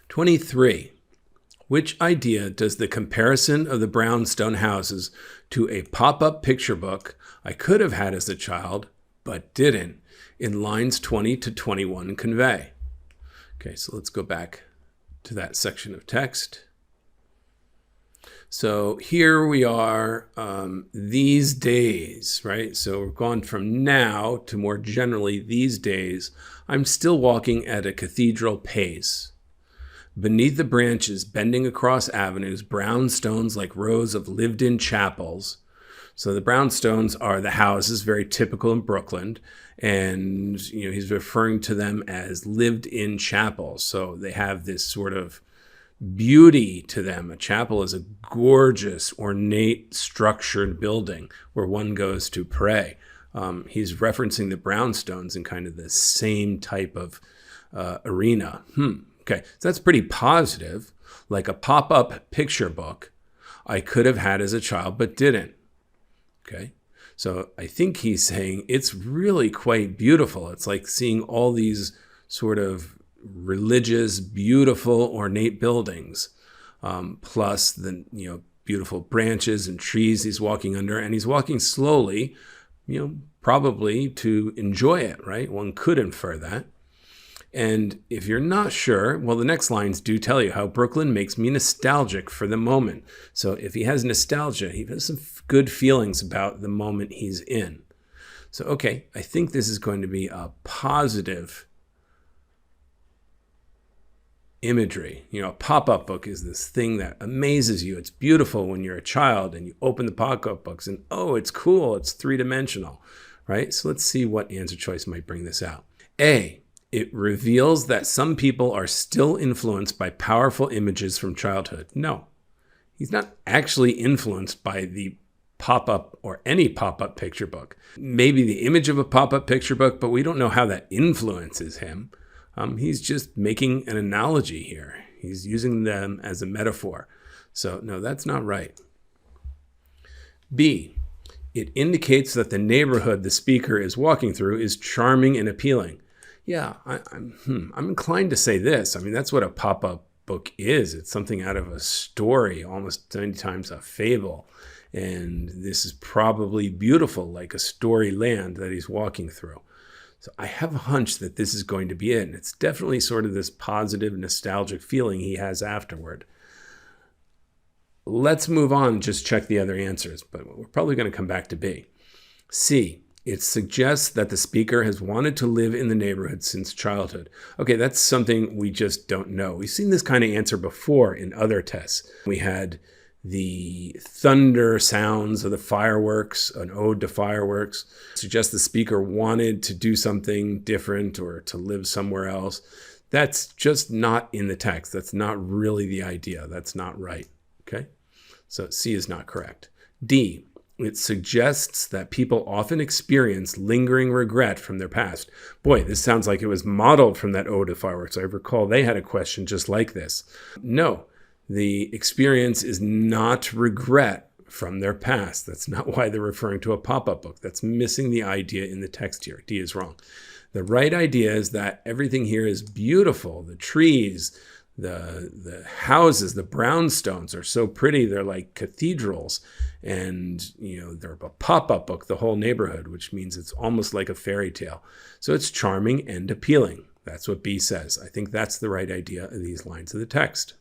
23. Which idea does the comparison of the brownstone houses to a pop-up picture book I could have had as a child, but didn't, in lines 20 to 21 convey? Okay, so let's go back to that section of text. So here we are, these days, right? So we've gone from now to more generally these days. I'm still walking at a cathedral pace. Beneath the branches, bending across avenues, brownstones like rows of lived-in chapels. So the brownstones are the houses, very typical in Brooklyn. And, he's referring to them as lived-in chapels. So they have this sort of beauty to them. A chapel is a gorgeous, ornate, structured building where one goes to pray. He's referencing the brownstones in kind of the same type of arena. Okay, so that's pretty positive, like a pop-up picture book I could have had as a child but didn't. Okay, so I think he's saying it's really quite beautiful. It's like seeing all these sort of religious, beautiful, ornate buildings, plus the beautiful branches and trees he's walking under, and he's walking slowly, probably to enjoy it, right? One could infer that. And if you're not sure, well, the next lines do tell you how Brooklyn makes me nostalgic for the moment. So if he has nostalgia, he has some good feelings about the moment he's in. So, okay, I think this is going to be a positive imagery. A pop-up book is this thing that amazes you. It's beautiful when you're a child and you open the pop-up books and, oh, it's cool. It's three-dimensional, right? So let's see what answer choice might bring this out. A, it reveals that some people are still influenced by powerful images from childhood. No, he's not actually influenced by the pop-up or any pop-up picture book. Maybe the image of a pop-up picture book, but we don't know how that influences him. He's just making an analogy here. He's using them as a metaphor. So no, that's not right. B, it indicates that the neighborhood the speaker is walking through is charming and appealing. Yeah, I'm inclined to say this. I mean, that's what a pop-up book is. It's something out of a story, almost many times a fable. And this is probably beautiful, like a story land that he's walking through. So I have a hunch that this is going to be it. And it's definitely sort of this positive, nostalgic feeling he has afterward. Let's move on and just check the other answers, but we're probably going to come back to B. C, it suggests that the speaker has wanted to live in the neighborhood since childhood. Okay, that's something we just don't know. We've seen this kind of answer before in other tests. We had the thunder sounds of the fireworks, an ode to fireworks, suggests the speaker wanted to do something different or to live somewhere else. That's just not in the text. That's not really the idea. That's not right. Okay, so C is not correct. D, it suggests that people often experience lingering regret from their past. Boy, this sounds like it was modeled from that ode to fireworks. I recall they had a question just like this. No, the experience is not regret from their past. That's not why they're referring to a pop-up book. That's missing the idea in the text here. D is wrong. The right idea is that everything here is beautiful. The trees, the houses, the brownstones are so pretty. They're like cathedrals. And, they're a pop-up book, the whole neighborhood, which means it's almost like a fairy tale. So it's charming and appealing. That's what B says. I think that's the right idea of these lines of the text.